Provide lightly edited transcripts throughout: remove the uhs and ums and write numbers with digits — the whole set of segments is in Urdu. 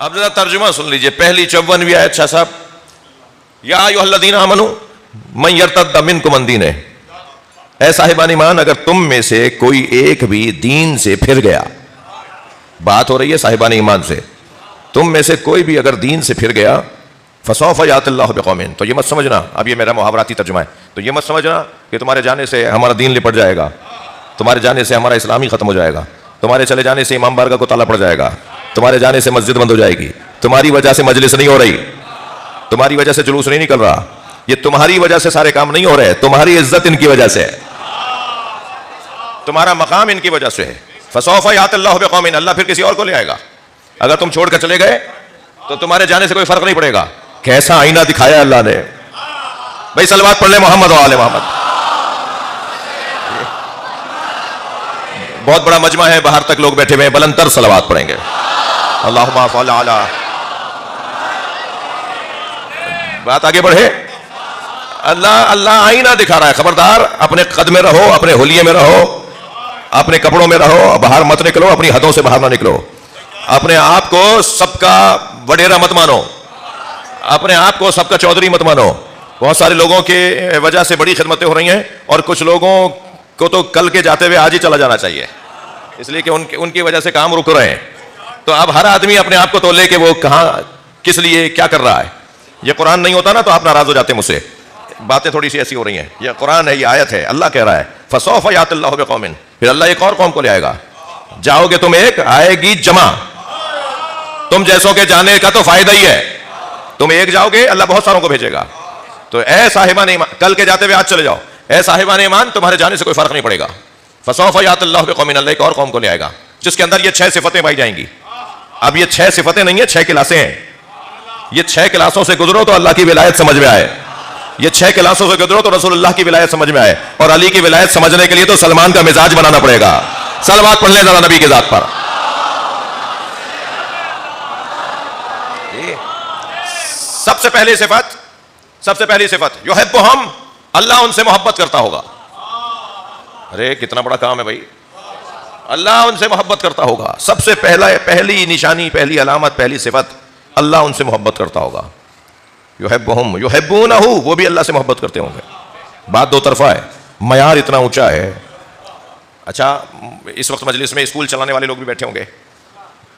اب ذرا ترجمہ سن لیجئے، پہلی 54ویں آیت شاہ صاحب، یا ایھا الذین آمنوا من یرتد منکم عن دینہ، اے صاحبان ایمان اگر تم میں سے کوئی ایک بھی دین سے پھر گیا، بات ہو رہی ہے صاحبان ایمان سے، تم میں سے کوئی بھی اگر دین سے پھر گیا، فسوف یأتی اللہ بقوم، تو یہ مت سمجھنا، اب یہ میرا محاوراتی ترجمہ ہے، تو یہ مت سمجھنا کہ تمہارے جانے سے ہمارا دین لپٹ جائے گا، تمہارے جانے سے ہمارا اسلامی ختم ہو جائے گا، تمہارے چلے جانے سے امام بارگاہ کو تالا پڑ جائے گا، تمہارے جانے سے مسجد بند ہو جائے گی، تمہاری وجہ سے مجلس نہیں ہو رہی، تمہاری وجہ سے جلوس نہیں نکل رہا، یہ تمہاری وجہ سے سارے کام نہیں ہو رہے، تمہاری عزت ان کی وجہ سے ہے، تمہارا مقام ان کی وجہ سے ہے۔ فسوف یأتی اللہ بقوم، اللہ پھر کسی اور کو لے آئے گا، اگر تم چھوڑ کر چلے گئے تو تمہارے جانے سے کوئی فرق نہیں پڑے گا۔ کیسا آئینہ دکھایا اللہ نے، بھائی صلوات پڑھ لیں محمد و آل محمد۔ بہت بڑا مجمع ہے، باہر تک لوگ بیٹھے ہوئے ہیں، بلند تر صلوات پڑھیں گے، اللہم صل علی۔ بات آگے بڑھے، اللہ آئینہ دکھا رہا ہے، خبردار اپنے قد میں رہو، اپنے حلیے میں رہو، اپنے کپڑوں میں رہو، باہر مت نکلو، اپنی حدوں سے باہر نہ نکلو، اپنے آپ کو سب کا وڈیرا مت مانو، اپنے آپ کو سب کا چودھری مت مانو۔ بہت سارے لوگوں کی وجہ سے بڑی خدمتیں ہو رہی ہیں، اور کچھ لوگوں کو تو کل کے جاتے ہوئے آج ہی چلا جانا چاہیے، اس لیے کہ ان کی وجہ سے کام رک رہے ہیں۔ تو اب ہر آدمی اپنے آپ کو تولے کہ وہ کہاں کس لیے کیا کر رہا ہے۔ یہ قرآن نہیں ہوتا نا تو آپ ناراض ہو جاتے مجھ سے، باتیں تھوڑی سی ایسی ہو رہی ہیں، یہ قرآن ہے، یہ آیت ہے، اللہ کہہ رہا ہے فسوف یأتی اللہ بقوم، پھر اللہ ایک اور قوم کو لے آئے گا، جاؤ گے تم ایک، آئے گی جمع، تم جیسوں کے جانے کا تو فائدہ ہی ہے، تم ایک جاؤ گے اللہ بہت ساروں کو بھیجے گا۔ تو اے صاحبان ایمان، کل کے جاتے ہوئے آج چلے جاؤ، اے صاحبان ایمان تمہارے جانے سے کوئی فرق نہیں پڑے گا۔ فسوف یأتی اللہ بقوم، اللہ ایک اور قوم کو لے آئے گا جس کے اندر یہ 6 صفتیں پائی جائیں گی۔ اب یہ 6 صفتیں نہیں ہیں، 6 کلاسیں ہیں، یہ 6 کلاسوں سے گزرو تو اللہ کی ولایت سمجھ میں آئے، یہ 6 کلاسوں سے گزرو تو رسول اللہ کی ولایت سمجھ میں آئے، اور علی کی ولایت سمجھنے کے لیے تو سلمان کا مزاج بنانا پڑے گا۔ صلوات پڑھ لیں ذرا نبی کی ذات پر۔ سب سے پہلی صفت یحبہم، اللہ ان سے محبت کرتا ہوگا۔ ارے کتنا بڑا کام ہے بھائی، اللہ ان سے محبت کرتا ہوگا، سب سے پہلی نشانی، پہلی علامت، پہلی صفت، اللہ ان سے محبت کرتا ہوگا۔ یحبہم یحبونہ، وہ بھی اللہ سے محبت کرتے ہوں گے۔ بات دو طرفہ ہے، معیار اتنا اونچا ہے۔ اچھا، اس وقت مجلس میں اسکول چلانے والے لوگ بھی بیٹھے ہوں گے،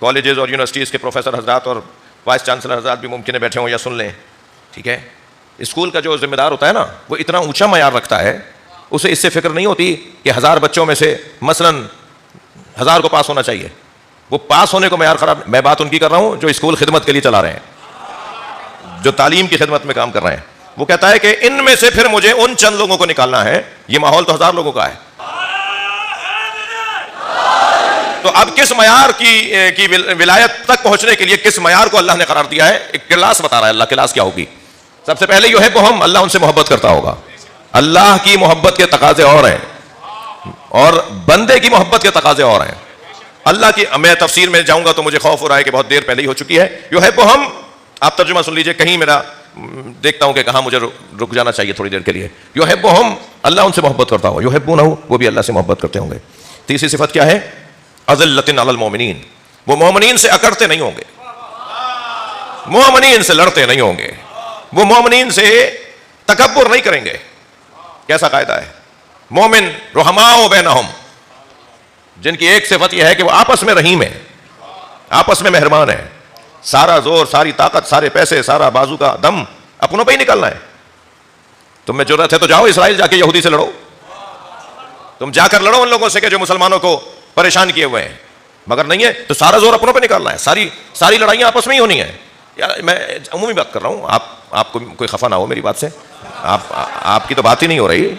کالجز اور یونیورسٹیز کے پروفیسر حضرات اور وائس چانسلر حضرات بھی ممکن ہے بیٹھے ہوں یا سن لیں، ٹھیک ہے۔ اسکول کا جو ذمہ دار ہوتا ہے نا، وہ اتنا اونچا معیار رکھتا ہے، اسے اس سے فکر نہیں ہوتی کہ 1000 بچوں میں سے مثلاً 1000 کو پاس ہونا چاہیے، وہ پاس ہونے کو معیار خراب۔ میں بات ان کی کر رہا ہوں جو اسکول خدمت کے لیے چلا رہے ہیں، جو تعلیم کی خدمت میں کام کر رہے ہیں۔ وہ کہتا ہے کہ ان میں سے پھر مجھے ان چند لوگوں کو نکالنا ہے، یہ ماحول تو 1000 لوگوں کا ہے، تو اب کس معیار کی ولایت تک پہنچنے کے لیے کس معیار کو اللہ نے قرار دیا ہے، ایک کلاس بتا رہا ہے اللہ، کلاس کیا ہوگی۔ سب سے پہلے یحبہم، اللہ ان سے محبت کرتا ہوگا۔ اللہ کی محبت کے تقاضے اور ہیں، اور بندے کی محبت کے تقاضے اور ہیں۔ اللہ کی، میں تفسیر میں جاؤں گا تو مجھے خوف ہو رہا ہے کہ بہت دیر پہلے ہی ہو چکی ہے۔ یحبہم، آپ ترجمہ سن لیجئے، کہیں میرا دیکھتا ہوں کہ کہاں مجھے رک جانا چاہیے تھوڑی دیر کے لیے۔ یحبہم، اللہ ان سے محبت کرتا ہوگا، یحبونہ، وہ بھی اللہ سے محبت کرتے ہوں گے۔ تیسری صفت کیا ہے؟ اذلۃ علی المؤمنین، وہ مومنین سے اکڑتے نہیں ہوں گے، مومنین سے لڑتے نہیں ہوں گے، وہ مومنین سے تکبر نہیں کریں گے۔ کیسا قاعدہ ہے؟ مومن رحماء بینہم، جن کی ایک صفت یہ ہے کہ وہ آپس میں رحیم ہیں، آپس میں مہربان ہیں، سارا زور، ساری طاقت، سارے پیسے، سارا بازو کا دم اپنوں پہ ہی نکلنا ہے۔ تم میں جرأت ہے تو جاؤ اسرائیل، جا کے یہودی سے لڑو، تم جا کر لڑو ان لوگوں سے کہ جو مسلمانوں کو پریشان کیے ہوئے ہیں، مگر نہیں ہے تو سارا زور اپنوں پہ نکالنا ہے، ساری لڑائیاں آپس میں ہی ہونی ہیں۔ میں عمومی بات کر رہا ہوں، آپ کو کوئی خفا نہ ہو میری بات سے، آپ کی تو بات ہی نہیں ہو رہی۔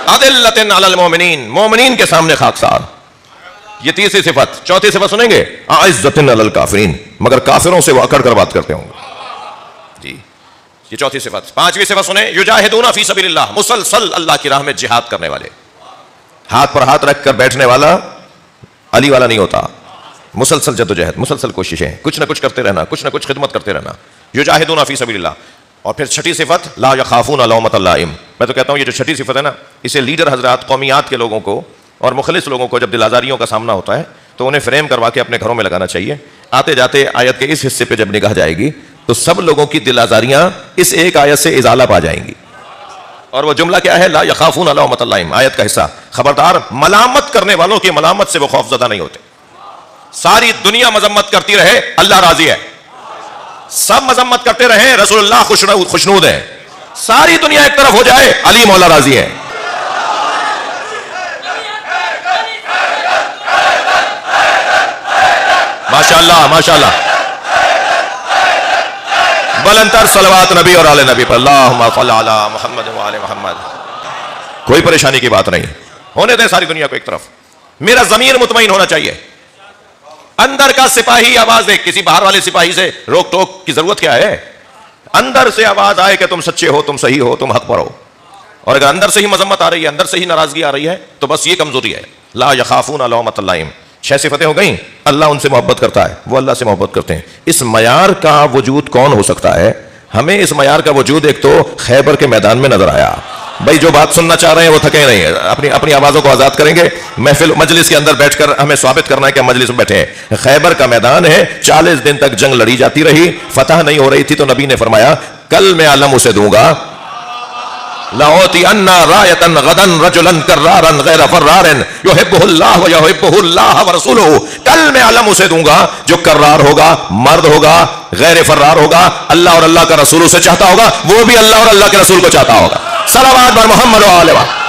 اذلۃ علی المؤمنین، مومنین کے سامنے خاکسار، یہ تیسری صفت۔ چوتھی صفت سنیں گے، اعزۃ علی الکافرین، مگر کافروں سے وہ اکڑ کر بات کرتے ہوں گے۔ جی، یہ چوتھی صفت۔ پانچویں صفت سنیں، یجاہدون فی سبیل اللہ، مسلسل اللہ کی راہ میں جہاد کرنے والے، ہاتھ پر ہاتھ رکھ کر بیٹھنے والا علی والا نہیں ہوتا، مسلسل جدوجہد، مسلسل کوششیں، کچھ نہ کچھ کرتے رہنا، کچھ نہ کچھ خدمت کرتے رہنا، یجاہدون فی سبیل اللہ۔ اور پھر چھٹی صفت، لا یخافون لومۃ لائم۔ میں تو کہتا ہوں یہ جو چھٹی صفت ہے نا، اسے لیڈر حضرات، قومیات کے لوگوں کو اور مخلص لوگوں کو جب دل آزاریوں کا سامنا ہوتا ہے تو انہیں فریم کروا کے اپنے گھروں میں لگانا چاہیے. آتے جاتے آیت کے اس حصے پہ جب نگاہ جائے گی تو سب لوگوں کی دل آزاریاں اس ایک آیت سے ازالہ پا جائیں گی. اور وہ جملہ کیا ہے؟ لا یخافون لومۃ لائم. آیت کا حصہ خبردار ملامت کرنے والوں کی ملامت سے وہ خوف زدہ نہیں ہوتے. ساری دنیا مذمت کرتی رہے اللہ راضی ہے. سب مذمت کرتے رہے رسول اللہ خوشنود ہے. ساری دنیا ایک طرف ہو جائے علی مولا راضی ہے. ماشاءاللہ ماشاءاللہ. بلندر صلوات نبی اور آل نبی پر. اللہم صل علی محمد و آل محمد. کوئی پریشانی کی بات نہیں. ہونے دیں ساری دنیا کو ایک طرف. میرا ضمیر مطمئن ہونا چاہیے. اندر کا سپاہی آواز دے. کسی باہر والے سپاہی سے روک ٹوک کی ضرورت کیا ہے؟ اندر سے آواز آئے کہ تم سچے ہو، تم صحیح ہو، تم حق پر ہو. اور اگر اندر سے ہی مذمت آ رہی ہے، اندر سے ہی ناراضگی آ رہی ہے تو بس یہ کمزوری ہے. لا یخافون لومۃ لائم. 6 صفتیں ہو گئیں. اللہ ان سے محبت کرتا ہے، وہ اللہ سے محبت کرتے ہیں. اس معیار کا وجود کون ہو سکتا ہے؟ ہمیں اس معیار کا وجود ایک تو خیبر کے میدان میں نظر آیا. بھائی جو بات سننا چاہ رہے ہیں وہ تھکے نہیں ہیں، اپنی آوازوں کو آزاد کریں گے. محفل مجلس کے اندر بیٹھ کر ہمیں ثابت کرنا ہے کہ ہم مجلس میں بیٹھے ہیں. خیبر کا میدان ہے. 40 دن تک جنگ لڑی جاتی رہی، فتح نہیں ہو رہی تھی. تو نبی نے فرمایا کل میں علم اسے دوں گا. لَأُعْطِيَنَّ رَايَةً غَدًا رَجُلًا كَرَّارًا غَيْرَ فَرَّارٍ يُحِبُّهُ اللَّهُ وَيُحِبُّهُ اللَّهُ وَرَسُولُهُ. کل میں علم اسے دوں گا جو کرار ہوگا، مرد ہوگا، غیر فرار ہوگا، اللہ اور اللہ کا رسول اسے چاہتا ہوگا، وہ بھی اللہ اور اللہ کے رسول کو چاہتا ہوگا. صلوات بر محمد و آل محمد.